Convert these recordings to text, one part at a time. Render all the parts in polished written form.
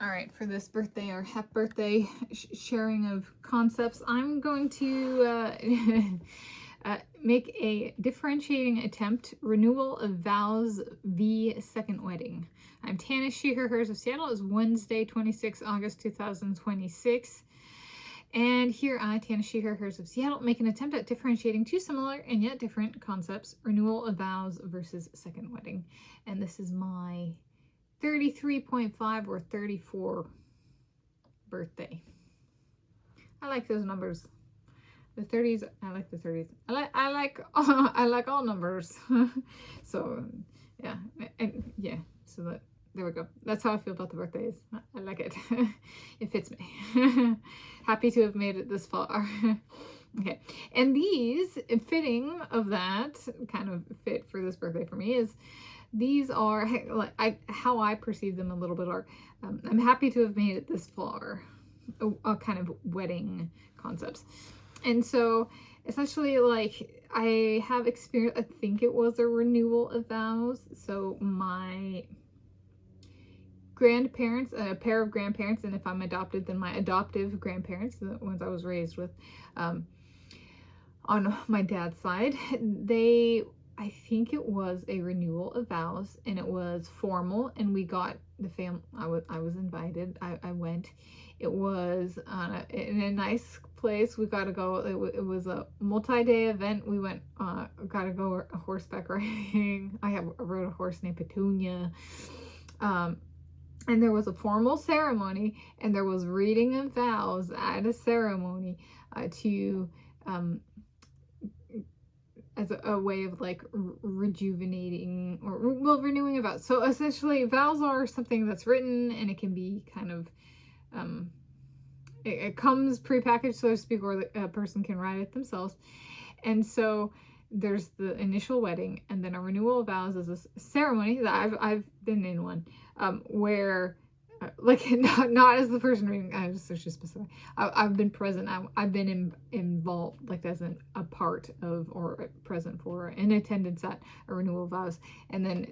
All right, for this birthday or happy birthday sharing of concepts, I'm going to make a differentiating attempt, renewal of vows v second wedding. I'm Tanis, she, her, hers of Seattle. It's Wednesday, 26 August 2026. And here on Tanis, she, her, hers of Seattle, make an attempt at differentiating two similar and yet different concepts, renewal of vows versus second wedding. And this is my 33.5 or 34 birthday. I like those numbers. The 30s, I like the 30s. I like all numbers. So yeah, and yeah. So that there we go. That's how I feel about the birthdays. I like it. It fits me. Happy to have made it this far. Okay, and these fitting of that kind of fit for this birthday for me is. These are how I perceive them a little bit are, I'm happy to have made it this far, a kind of wedding concepts. And so essentially, like, I have experienced, I think it was a renewal of vows. So my grandparents, a pair of grandparents, and if I'm adopted, then my adoptive grandparents, the ones I was raised with, on my dad's side, I think it was a renewal of vows, and it was formal, and we got the I was invited. I went. It was in a nice place. We got to go. It was a multi-day event. We went. Got to go horseback riding. I rode a horse named Petunia. And there was a formal ceremony, and there was reading of vows at a ceremony to as a way of like rejuvenating or renewing a vow. So essentially vows are something that's written, and it can be kind of it comes prepackaged, so to speak, or a person can write it themselves. And so there's the initial wedding, and then a renewal of vows is a ceremony that I've been in one where like not as the person reading. I just specific. I've been present. I've been involved, like as a part of or present for in attendance at a renewal of vows, and then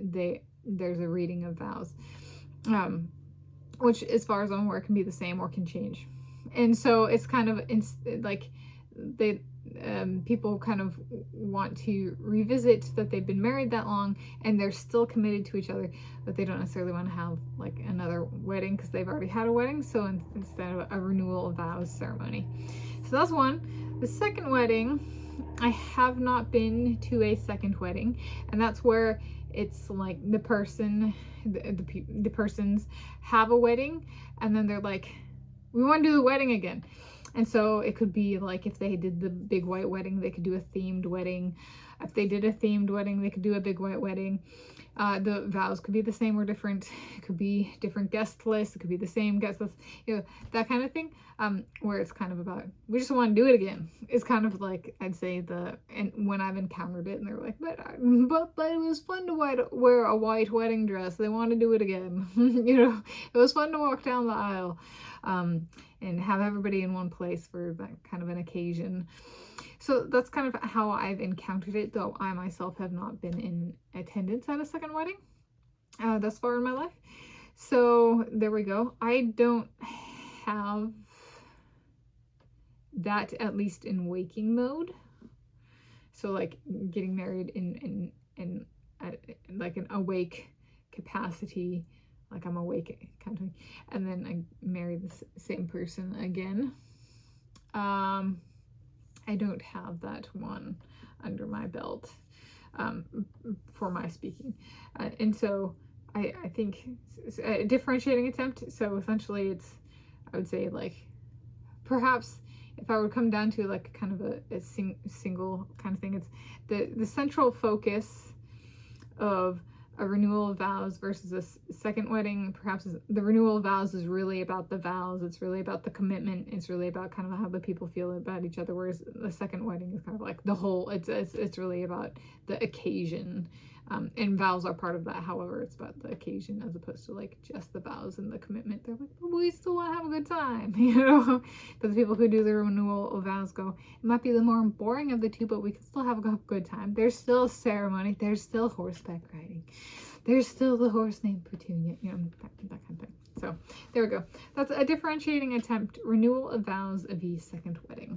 there's a reading of vows, which, as far as I'm aware, can be the same or can change. And so it's kind of like they. People kind of want to revisit that they've been married that long and they're still committed to each other, but they don't necessarily want to have like another wedding because they've already had a wedding. So instead of a renewal of vows ceremony. So that's one. The second wedding, I have not been to a second wedding, and that's where it's like the persons have a wedding and then they're like, we want to do the wedding again. And so it could be like if they did the big white wedding, they could do a themed wedding. If they did a themed wedding, they could do a big white wedding. The vows could be the same or different. It could be different guest lists. It could be the same guest list, that kind of thing. Where it's kind of about, we just want to do it again. It's kind of like, I'd say and when I've encountered it and they're like, but it was fun to wear a white wedding dress. They want to do it again. It was fun to walk down the aisle. And have everybody in one place for that kind of an occasion. So that's kind of how I've encountered it, though I myself have not been in attendance at a second wedding thus far in my life. So there we go. I don't have that, at least in waking mode. So like getting married in like an awake capacity. Like I'm awake kind of thing, and then I marry the same person again. I don't have that one under my belt for my speaking, and so I think a differentiating attempt. So essentially, I would say like perhaps if I would come down to like kind of a single kind of thing, it's the central focus of a renewal of vows versus a second wedding. Perhaps the renewal of vows is really about the vows. It's really about the commitment. It's really about kind of how the people feel about each other. Whereas the second wedding is kind of like the whole. It's really about the occasion. And vows are part of that. However, it's about the occasion as opposed to like just the vows and the commitment. They're like, but we still want to have a good time, But the people who do the renewal of vows go, it might be the more boring of the two, but we can still have a good time. There's still a ceremony. There's still horseback riding. There's still the horse named Petunia, that kind of thing. So So there we go. That's a differentiating attempt, renewal of vows, a V second wedding.